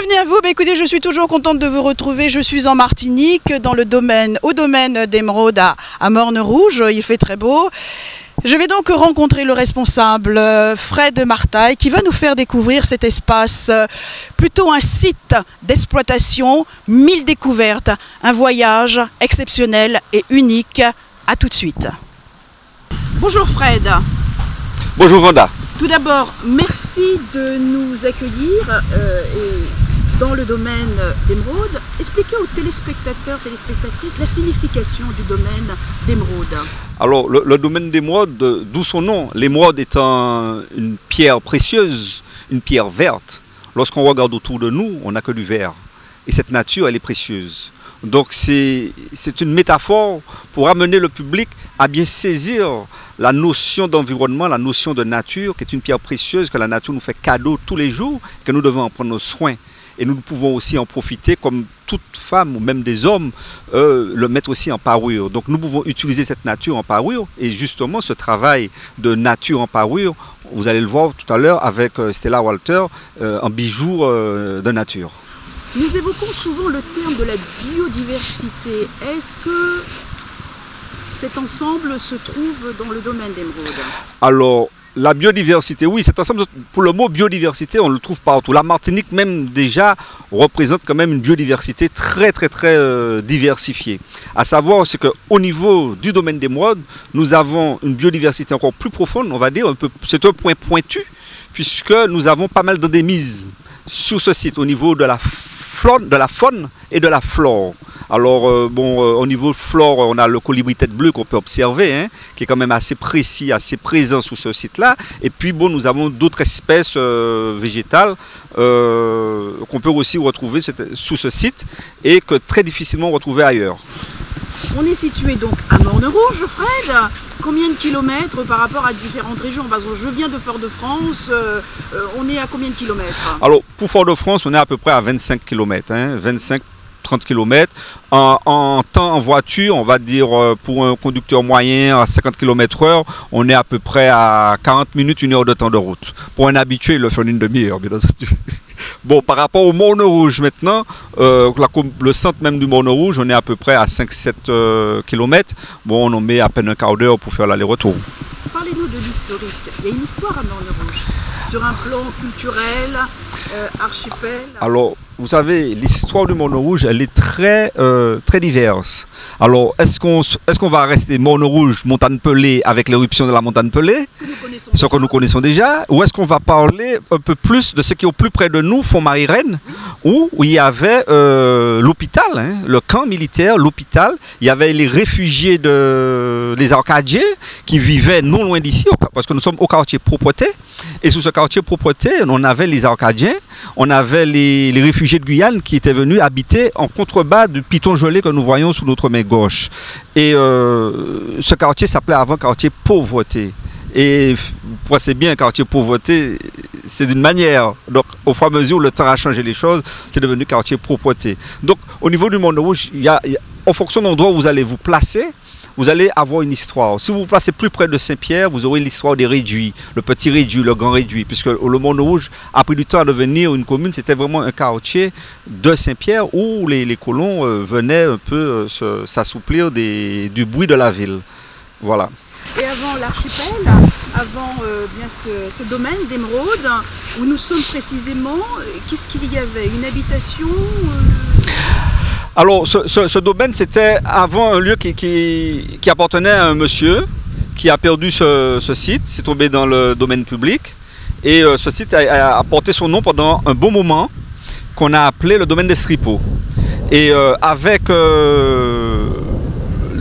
Bienvenue à vous. Écoutez, je suis toujours contente de vous retrouver. Je suis en Martinique, au domaine d'Émeraude à Morne-Rouge. Il fait très beau. Je vais donc rencontrer le responsable, Fred Martaille, qui va nous faire découvrir cet espace, plutôt un site d'exploitation, 1000 découvertes, un voyage exceptionnel et unique. À tout de suite. Bonjour Fred. Bonjour Vanda. Tout d'abord, merci de nous accueillir dans le domaine d'Émeraude. Expliquez aux téléspectateurs, téléspectatrices la signification du domaine d'Émeraude. Alors, le domaine d'Émeraude, d'où son nom, l'émeraude étant une pierre précieuse, une pierre verte. Lorsqu'on regarde autour de nous, on n'a que du vert. Et cette nature, elle est précieuse. Donc, c'est une métaphore pour amener le public à bien saisir la notion d'environnement, la notion de nature, qui est une pierre précieuse que la nature nous fait cadeau tous les jours, que nous devons en prendre soin. Et nous pouvons aussi en profiter, comme toute femme ou même des hommes, le mettre aussi en parure. Donc nous pouvons utiliser cette nature en parure. Et justement, ce travail de nature en parure, vous allez le voir tout à l'heure avec Stella Walter, en bijoux de nature. Nous évoquons souvent le terme de la biodiversité. Est-ce que cet ensemble se trouve dans le domaine d'Émeraude? Alors, la biodiversité, oui, cet ensemble, pour le mot biodiversité, on le trouve partout. La Martinique même déjà représente quand même une biodiversité très diversifiée. À savoir, c'est qu'au niveau du domaine d'Émeraude, nous avons une biodiversité encore plus profonde, on va dire, c'est un point pointu, puisque nous avons pas mal d'endémismes sur ce site au niveau de la faune et de la flore. Alors, au niveau flore, on a le colibri tête bleue qu'on peut observer, qui est quand même assez précis, assez présent sur ce site-là. Et puis, nous avons d'autres espèces végétales qu'on peut aussi retrouver sous ce site et que très difficilement retrouver ailleurs. On est situé donc à Morne-Rouge, Fred. Combien de kilomètres par rapport à différentes régions? Parce que je viens de Fort-de-France, on est à combien de kilomètres? Alors, pour Fort-de-France, on est à peu près à 25 km, 25-30 km. En temps en voiture, on va dire pour un conducteur moyen à 50 km/h, on est à peu près à 40 minutes, 1 heure de temps de route. Pour un habitué, il le fait en une demi-heure, bien entendu. Bon, par rapport au Morne-Rouge maintenant, le centre même du Morne-Rouge, on est à peu près à 5-7 km. Bon, on en met à peine un quart d'heure pour faire l'aller-retour. Parlez-nous de l'historique. Il y a une histoire à Morne-Rouge, sur un plan culturel, archipel. Alors, vous savez, l'histoire du Morne-Rouge, elle est très diverse. Alors, est-ce qu'on va rester Morne-Rouge, montagne Pelée, avec l'éruption de la montagne Pelée, ce que nous connaissons déjà, ou est-ce qu'on va parler un peu plus de ce qui est au plus près de nous, Font-Marie-Reine, où il y avait l'hôpital, le camp militaire, l'hôpital, il y avait les réfugiés des Arcadiens qui vivaient non loin d'ici, parce que nous sommes au quartier Propreté, et sous ce quartier Propreté, on avait les Arcadiens, on avait les réfugiés de Guyane qui étaient venus habiter en contrebas du piton gelé que nous voyons sous notre main gauche. Et ce quartier s'appelait avant quartier Pauvreté. Et vous pensez bien, quartier Pauvreté, c'est d'une manière. Donc, au fur et à mesure où le temps a changé les choses, c'est devenu quartier Propreté. Donc, au niveau du Morne-Rouge, en fonction de l'endroit où vous allez vous placer, vous allez avoir une histoire. Si vous vous placez plus près de Saint-Pierre, vous aurez l'histoire des réduits, le petit réduit, le grand réduit, puisque le Morne-Rouge a pris du temps à devenir une commune. C'était vraiment un quartier de Saint-Pierre où les colons venaient un peu s'assouplir du bruit de la ville. Voilà. Et avant l'archipel, avant bien ce domaine d'Émeraude, où nous sommes précisément, qu'est-ce qu'il y avait? Une habitation Alors, ce domaine, c'était avant un lieu qui appartenait à un monsieur qui a perdu ce site, c'est tombé dans le domaine public. Et ce site a porté son nom pendant un bon moment, qu'on a appelé le domaine d'Estripeau. Et avec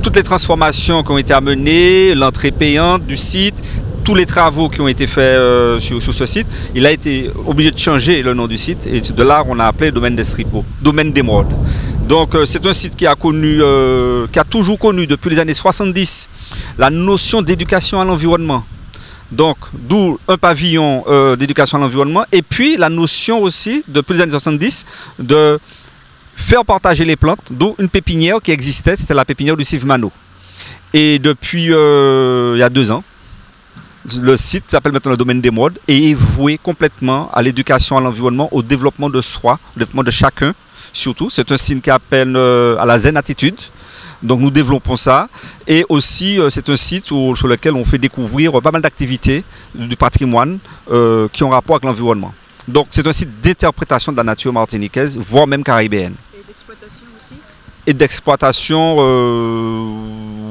toutes les transformations qui ont été amenées, l'entrée payante du site, tous les travaux qui ont été faits sur ce site, il a été obligé de changer le nom du site. Et de là, on a appelé le domaine d'Estripeau, domaine d'Émeraude. Donc c'est un site qui a toujours connu depuis les années 70 la notion d'éducation à l'environnement. Donc d'où un pavillon d'éducation à l'environnement et puis la notion aussi depuis les années 70 de faire partager les plantes, d'où une pépinière qui existait, c'était la pépinière du Cive Mano. Et depuis il y a 2 ans, Le site s'appelle maintenant le domaine d'Émeraude et est voué complètement à l'éducation, à l'environnement, au développement de soi, au développement de chacun surtout. C'est un site qui appelle à la zen attitude. Donc nous développons ça. Et aussi c'est un site sur lequel on fait découvrir pas mal d'activités du patrimoine qui ont rapport avec l'environnement. Donc c'est un site d'interprétation de la nature martiniquaise, voire même caribéenne. Et d'exploitation aussi? Et d'exploitation,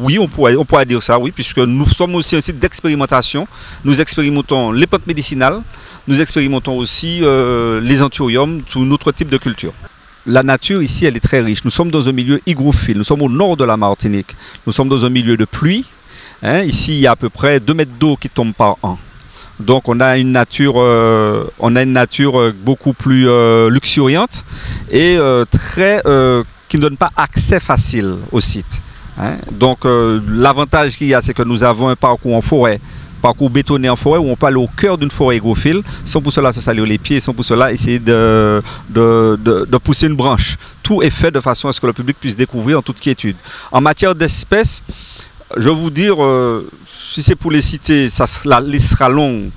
oui, on pourrait dire ça, oui, puisque nous sommes aussi un site d'expérimentation. Nous expérimentons les plantes médicinales, nous expérimentons aussi les anthuriums, tout notre type de culture. La nature ici, elle est très riche. Nous sommes dans un milieu hygrophile, nous sommes au nord de la Martinique. Nous sommes dans un milieu de pluie. Ici, il y a à peu près 2 mètres d'eau qui tombent par an. Donc on a une nature beaucoup plus luxuriante et qui ne donne pas accès facile au site. Donc l'avantage qu'il y a, c'est que nous avons un parcours en forêt, parcours bétonné en forêt, où on peut aller au cœur d'une forêt hygrophile, sans pour cela se salir les pieds, sans pour cela essayer de pousser une branche. Tout est fait de façon à ce que le public puisse découvrir en toute quiétude. En matière d'espèces, je vais vous dire, si c'est pour les citer, la liste sera longue.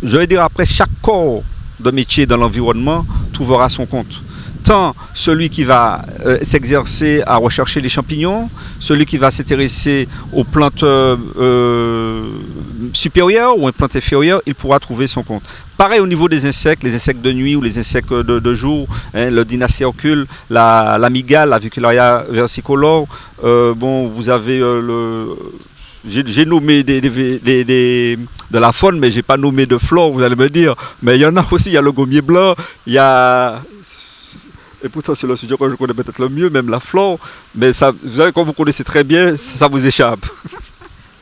Je vais dire, après, chaque corps de métier dans l'environnement trouvera son compte. Tant celui qui va s'exercer à rechercher les champignons, celui qui va s'intéresser aux plantes supérieures ou aux plantes inférieures, il pourra trouver son compte. Pareil au niveau des insectes, les insectes de nuit ou les insectes de jour, le Dinacercule, la mygale, la Vicularia versicolor. Bon, vous avez j'ai nommé de la faune, mais je n'ai pas nommé de flore, vous allez me dire. Mais il y en a aussi, il y a le gommier blanc, il y a... Et pourtant, c'est le sujet que je connais peut-être le mieux, même la flore. Mais ça, vous savez, comme vous connaissez très bien, ça vous échappe.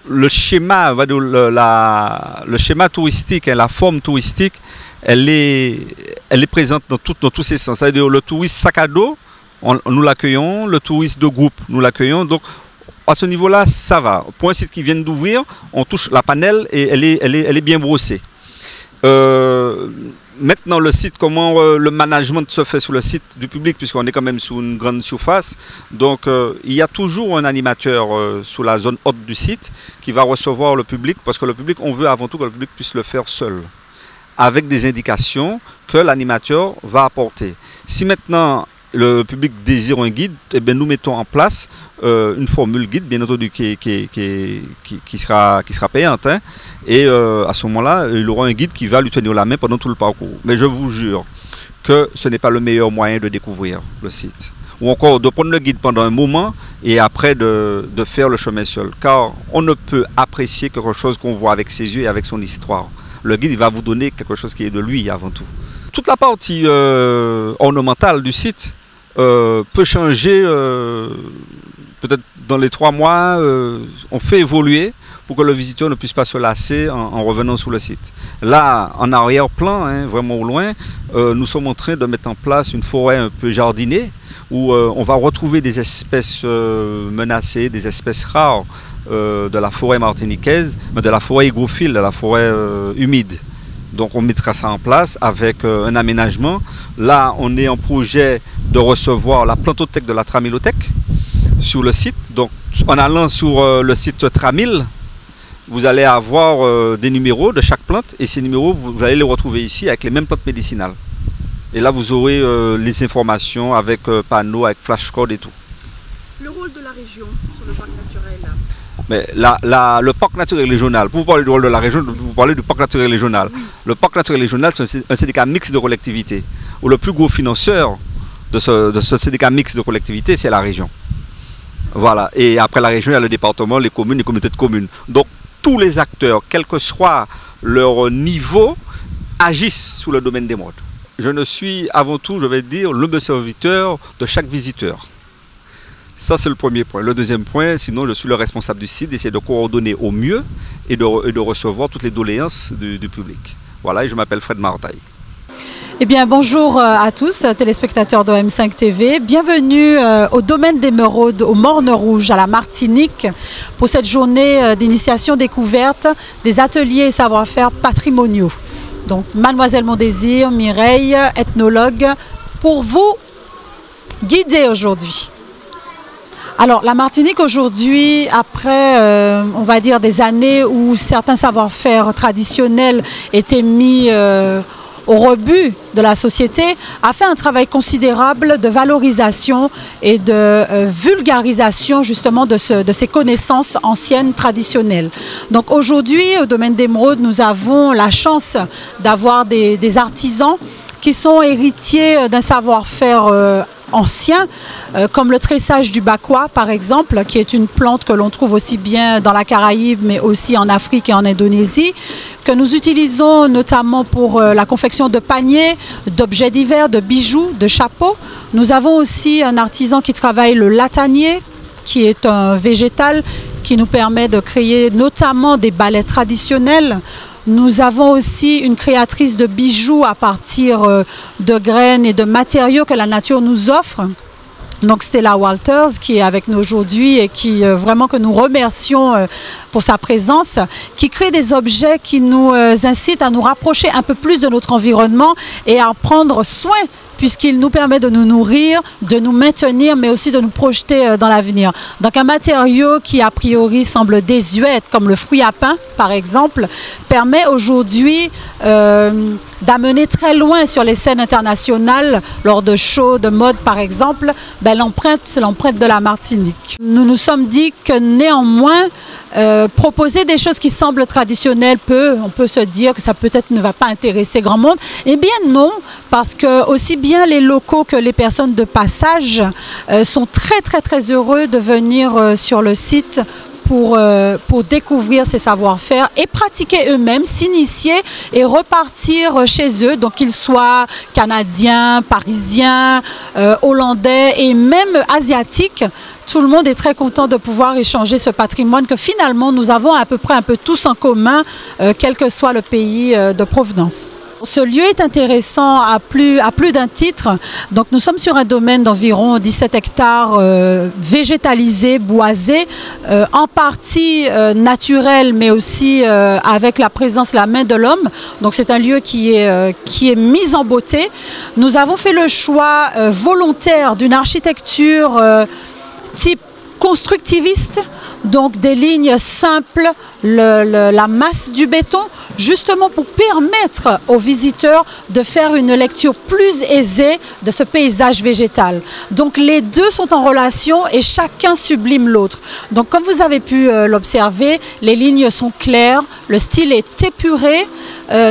Le schéma, le schéma touristique, la forme touristique, elle est présente dans tous ces sens. C'est-à-dire le touriste sac à dos, nous l'accueillons. Le touriste de groupe, nous l'accueillons. Donc, à ce niveau-là, ça va. Pour un site qui vient d'ouvrir, on touche la panelle et elle est bien brossée. Maintenant, le site, comment le management se fait sur le site du public, puisqu'on est quand même sur une grande surface. Donc, il y a toujours un animateur sur la zone haute du site qui va recevoir le public, parce que le public, on veut avant tout que le public puisse le faire seul, avec des indications que l'animateur va apporter. Si maintenant le public désire un guide, eh bien, nous mettons en place une formule guide, bien entendu, qui sera payante. Et à ce moment-là, il aura un guide qui va lui tenir la main pendant tout le parcours. Mais je vous jure que ce n'est pas le meilleur moyen de découvrir le site. Ou encore de prendre le guide pendant un moment et après de faire le chemin seul. Car on ne peut apprécier quelque chose qu'on voit avec ses yeux et avec son histoire. Le guide, il va vous donner quelque chose qui est de lui avant tout. Toute la partie ornementale du site peut changer, peut-être dans les 3 mois, on fait évoluer pour que le visiteur ne puisse pas se lasser en revenant sur le site. Là, en arrière-plan, vraiment au loin, nous sommes en train de mettre en place une forêt un peu jardinée où on va retrouver des espèces menacées, des espèces rares de la forêt martiniquaise, mais de la forêt hygrophile, de la forêt humide. Donc on mettra ça en place avec un aménagement. Là, on est en projet de recevoir la plantothèque de la Tramilothèque sur le site. Donc en allant sur le site Tramil, vous allez avoir des numéros de chaque plante et ces numéros, vous allez les retrouver ici avec les mêmes plantes médicinales. Et là, vous aurez les informations avec panneaux, avec flashcode et tout. Le rôle de la région sur le parc naturel. Mais le parc naturel régional, pour vous parler du rôle de la région, vous parlez du parc naturel régional. Oui. Le parc naturel régional, c'est un syndicat mixte de collectivités, où le plus gros financeur de ce syndicat mixte de collectivités, c'est la région. Voilà. Et après la région, il y a le département, les communes, les communautés de communes. Donc, tous les acteurs, quel que soit leur niveau, agissent sous le domaine d'Émeraude. Je ne suis avant tout, je vais dire, l'humble serviteur de chaque visiteur. Ça, c'est le premier point. Le deuxième point, sinon, je suis le responsable du site, d'essayer de coordonner au mieux et de recevoir toutes les doléances du public. Voilà, et je m'appelle Fred Martaille. Eh bien, bonjour à tous, téléspectateurs d'OM5 TV. Bienvenue au domaine d'Émeraude, au Morne Rouge, à la Martinique, pour cette journée d'initiation découverte des ateliers et savoir-faire patrimoniaux. Donc, Mademoiselle Mondésir, Mireille, ethnologue, pour vous guider aujourd'hui. Alors, la Martinique aujourd'hui, après, on va dire des années où certains savoir-faire traditionnels étaient mis au rebut de la société, a fait un travail considérable de valorisation et de vulgarisation justement de ces connaissances anciennes traditionnelles. Donc aujourd'hui, au domaine d'Émeraude, nous avons la chance d'avoir des artisans qui sont héritiers d'un savoir-faire ancien, comme le tressage du bakwa par exemple, qui est une plante que l'on trouve aussi bien dans la Caraïbe mais aussi en Afrique et en Indonésie, que nous utilisons notamment pour la confection de paniers, d'objets divers, de bijoux, de chapeaux. Nous avons aussi un artisan qui travaille le latanier, qui est un végétal qui nous permet de créer notamment des balais traditionnels. Nous avons aussi une créatrice de bijoux à partir de graines et de matériaux que la nature nous offre. Donc Stella Walters qui est avec nous aujourd'hui et qui vraiment que nous remercions pour sa présence, qui crée des objets qui nous incitent à nous rapprocher un peu plus de notre environnement et à prendre soin, puisqu'il nous permet de nous nourrir, de nous maintenir, mais aussi de nous projeter dans l'avenir. Donc un matériau qui a priori semble désuet, comme le fruit à pain par exemple, permet aujourd'hui d'amener très loin sur les scènes internationales, lors de shows de mode par exemple, l'empreinte de la Martinique. Nous nous sommes dit que néanmoins, proposer des choses qui semblent traditionnelles, on peut se dire que ça peut-être ne va pas intéresser grand monde. Eh bien non, parce que aussi bien les locaux que les personnes de passage sont très heureux de venir sur le site pour découvrir ces savoir-faire et pratiquer eux-mêmes, s'initier et repartir chez eux, donc qu'ils soient canadiens, parisiens, hollandais et même asiatiques. Tout le monde est très content de pouvoir échanger ce patrimoine que finalement nous avons à peu près un peu tous en commun, quel que soit le pays de provenance. Ce lieu est intéressant à plus d'un titre. Donc nous sommes sur un domaine d'environ 17 hectares végétalisé, boisé, en partie naturel, mais aussi avec la présence, la main de l'homme. Donc c'est un lieu qui est mis en beauté. Nous avons fait le choix volontaire d'une architecture type constructiviste, donc des lignes simples, la masse du béton, justement pour permettre aux visiteurs de faire une lecture plus aisée de ce paysage végétal. Donc les deux sont en relation et chacun sublime l'autre. Donc comme vous avez pu l'observer, les lignes sont claires, le style est épuré.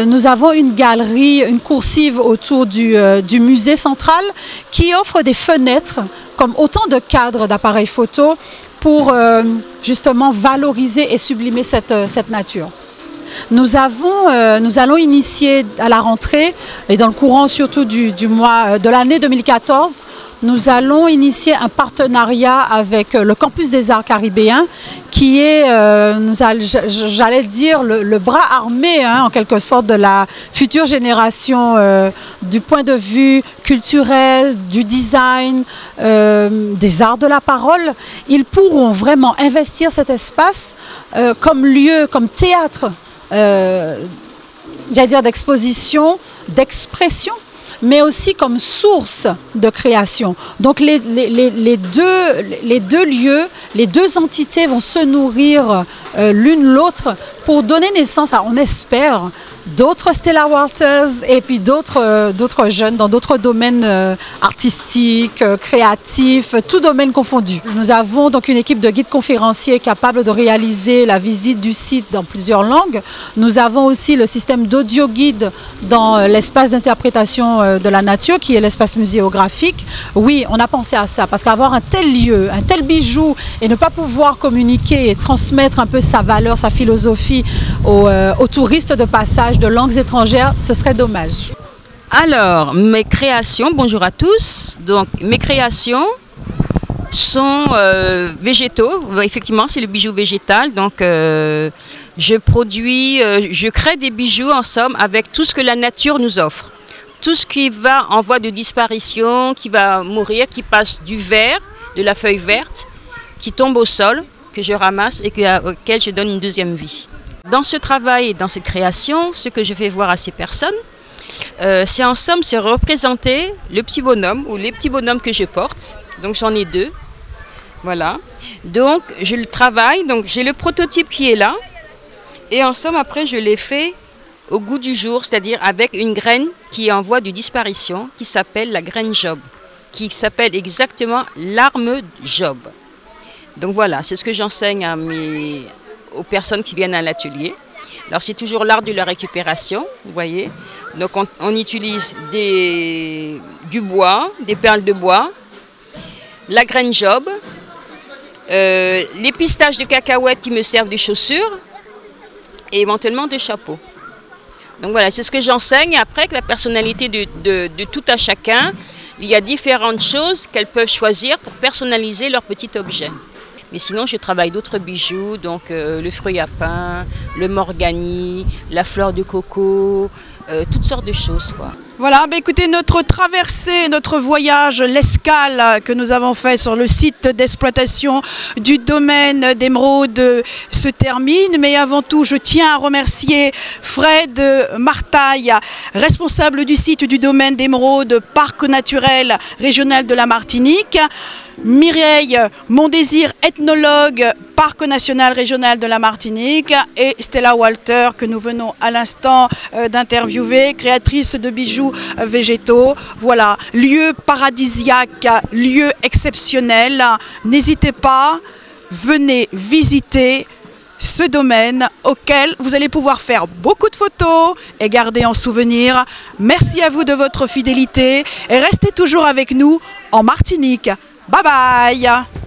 Nous avons une galerie, une coursive autour du musée central qui offre des fenêtres comme autant de cadres d'appareils photo pour justement valoriser et sublimer cette nature. Nous allons initier à la rentrée et dans le courant surtout du mois de l'année 2014, nous allons initier un partenariat avec le Campus des Arts Caribéens qui est, j'allais dire, le bras armé en quelque sorte de la future génération du point de vue culturel, du design, des arts de la parole. Ils pourront vraiment investir cet espace comme lieu, comme théâtre, j'allais dire d'exposition, d'expression, mais aussi comme source de création. Donc les deux lieux, les deux entités vont se nourrir l'une l'autre pour donner naissance à, on espère, d'autres Stella Walters et puis d'autres jeunes dans d'autres domaines artistiques, créatifs, tout domaine confondu. Nous avons donc une équipe de guides conférenciers capables de réaliser la visite du site dans plusieurs langues. Nous avons aussi le système d'audio guide dans l'espace d'interprétation de la nature qui est l'espace muséographique. Oui, on a pensé à ça parce qu'avoir un tel lieu, un tel bijou et ne pas pouvoir communiquer et transmettre un peu sa valeur, sa philosophie aux touristes de passage de langues étrangères, ce serait dommage. Alors, mes créations, bonjour à tous. Donc, mes créations sont végétaux. Effectivement, c'est le bijou végétal. Donc, je crée des bijoux en somme avec tout ce que la nature nous offre. Tout ce qui va en voie de disparition, qui va mourir, qui passe du vert, de la feuille verte, qui tombe au sol, que je ramasse et auquel je donne une deuxième vie. Dans ce travail et dans cette création, ce que je fais voir à ces personnes, c'est en somme, c'est représenter le petit bonhomme ou les petits bonhommes que je porte. Donc j'en ai deux. Voilà. Donc, je le travaille. Donc, j'ai le prototype qui est là. Et en somme, après, je l'ai fait au goût du jour, c'est-à-dire avec une graine qui est en voie de disparition, qui s'appelle la graine Job, qui s'appelle exactement l'arme Job. Donc voilà, c'est ce que j'enseigne aux personnes qui viennent à l'atelier. Alors c'est toujours l'art de la récupération, vous voyez. Donc on utilise du bois, des perles de bois, la graine Job, les pistaches de cacahuètes qui me servent de chaussures et éventuellement des chapeaux. Donc voilà, c'est ce que j'enseigne. Après, avec la personnalité de tout à chacun, il y a différentes choses qu'elles peuvent choisir pour personnaliser leur petit objet. Mais sinon, je travaille d'autres bijoux, donc le fruit à pain, le morgani, la fleur de coco, toutes sortes de choses, quoi. Voilà, bah écoutez, notre traversée, notre voyage, l'escale que nous avons fait sur le site d'exploitation du domaine d'Émeraude se termine. Mais avant tout, je tiens à remercier Fred Martaille, responsable du site du domaine d'Émeraude, parc naturel régional de la Martinique. Mireille Mondésir, ethnologue, parc national régional de la Martinique, et Stella Walter, que nous venons à l'instant d'interviewer, créatrice de bijoux végétaux. Voilà, lieu paradisiaque, lieu exceptionnel. N'hésitez pas, venez visiter ce domaine auquel vous allez pouvoir faire beaucoup de photos et garder en souvenir. Merci à vous de votre fidélité et restez toujours avec nous en Martinique. Bye bye!